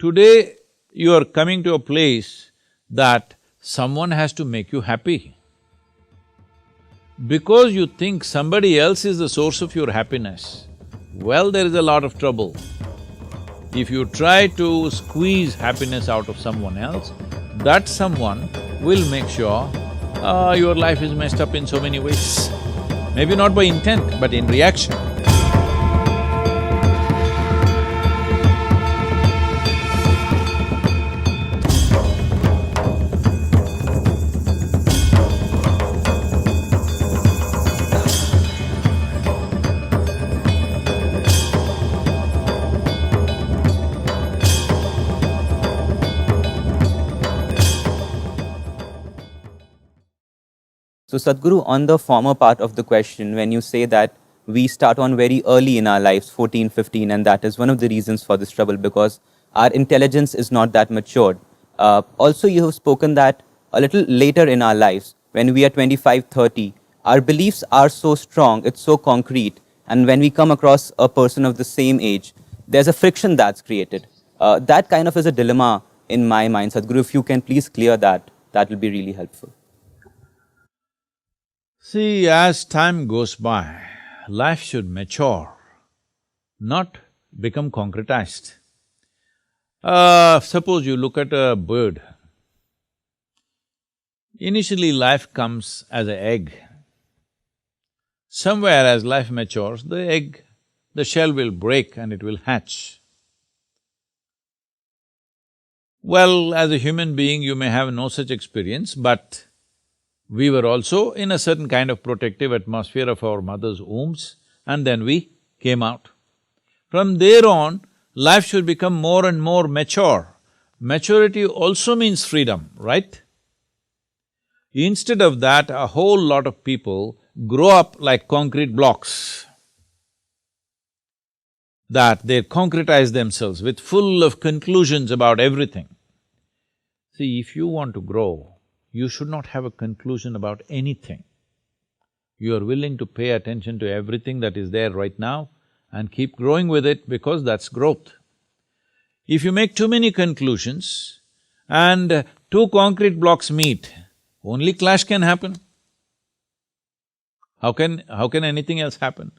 Today, you are coming to a place that someone has to make you happy. Because you think somebody else is the source of your happiness, well, there is a lot of trouble. If you try to squeeze happiness out of someone else, that someone will make sure your life is messed up in so many ways. Maybe not by intent, but in reaction. So Sadhguru, on the former part of the question, when you say that we start on very early in our lives, 14, 15, and that is one of the reasons for this trouble because our intelligence is not that matured. Also, you have spoken that a little later in our lives, when we are 25, 30, our beliefs are so strong, it's so concrete, and when we come across a person of the same age, there's a friction that's created. That kind of is a dilemma in my mind. Sadhguru, if you can please clear that, that will be really helpful. See, as time goes by, life should mature, not become concretized. Suppose you look at a bird. Initially, life comes as an egg. Somewhere as life matures, the shell will break and it will hatch. Well, as a human being, you may have no such experience, but we were also in a certain kind of protective atmosphere of our mother's wombs, and then we came out. From there on, life should become more and more mature. Maturity also means freedom, right? Instead of that, a whole lot of people grow up like concrete blocks, that they concretize themselves with full of conclusions about everything. See, if you want to grow, you should not have a conclusion about anything. You are willing to pay attention to everything that is there right now and keep growing with it because that's growth. If you make too many conclusions and two concrete blocks meet, only clash can happen. How can anything else happen?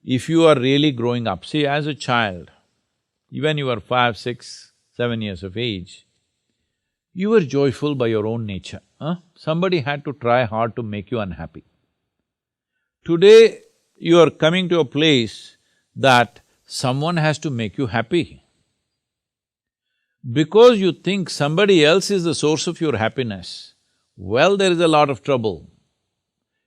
If you are really growing up, see, as a child, when you are 5, 6, 7 years of age, you were joyful by your own nature, Somebody had to try hard to make you unhappy. Today, you are coming to a place that someone has to make you happy. Because you think somebody else is the source of your happiness, well, there is a lot of trouble.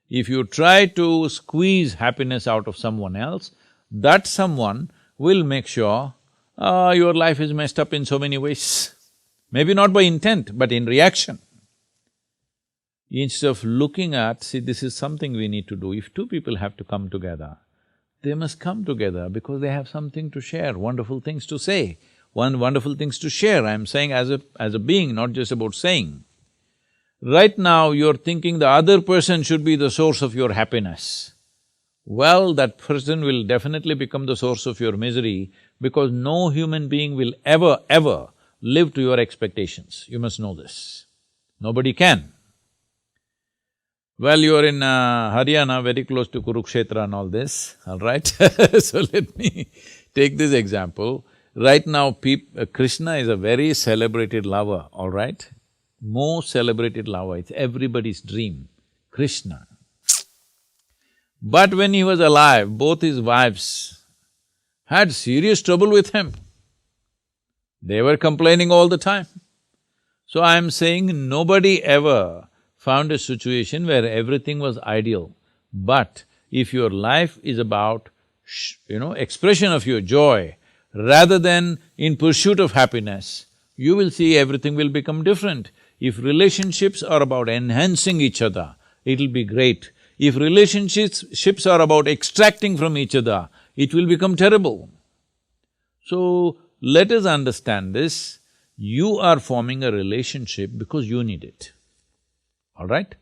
If you try to squeeze happiness out of someone else, that someone will make sure your life is messed up in so many ways. Maybe not by intent, but in reaction. Instead of looking at, see, this is something we need to do. If two people have to come together, they must come together because they have something to share, wonderful things to say, wonderful things to share. I'm saying as a being, not just about saying. Right now, you're thinking the other person should be the source of your happiness. Well, that person will definitely become the source of your misery because no human being will ever live to your expectations. You must know this. Nobody can. Well, you're in Haryana, very close to Kurukshetra and all this, all right? So let me take this example. Right now, Krishna is a very celebrated lover, all right? Most celebrated lover, it's everybody's dream, Krishna. But when he was alive, both his wives had serious trouble with him. They were complaining all the time. So I'm saying nobody ever found a situation where everything was ideal. But if your life is about, expression of your joy, rather than in pursuit of happiness, you will see everything will become different. If relationships are about enhancing each other, it'll be great. If relationships are about extracting from each other, it will become terrible. So, let us understand this, you are forming a relationship because you need it, all right?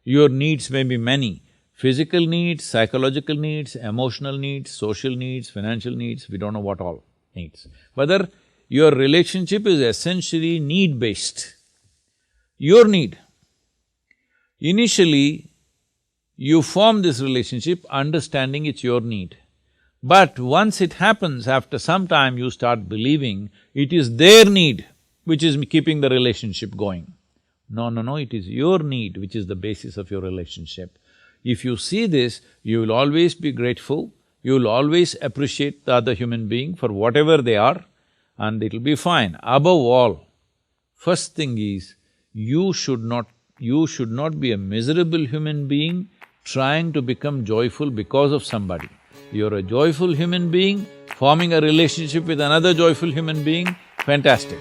Your needs may be many, physical needs, psychological needs, emotional needs, social needs, financial needs, we don't know what all needs. Whether Your relationship is essentially need-based. Your need. Initially, you form this relationship understanding it's your need. But once it happens, after some time you start believing it is their need which is keeping the relationship going. No, it is your need which is the basis of your relationship. If you see this, you will always be grateful, you will always appreciate the other human being for whatever they are, and it'll be fine. Above all, first thing is, you should not be a miserable human being trying to become joyful because of somebody. You're a joyful human being, forming a relationship with another joyful human being, fantastic.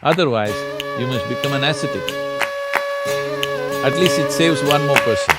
Otherwise, you must become an ascetic. At least it saves one more person.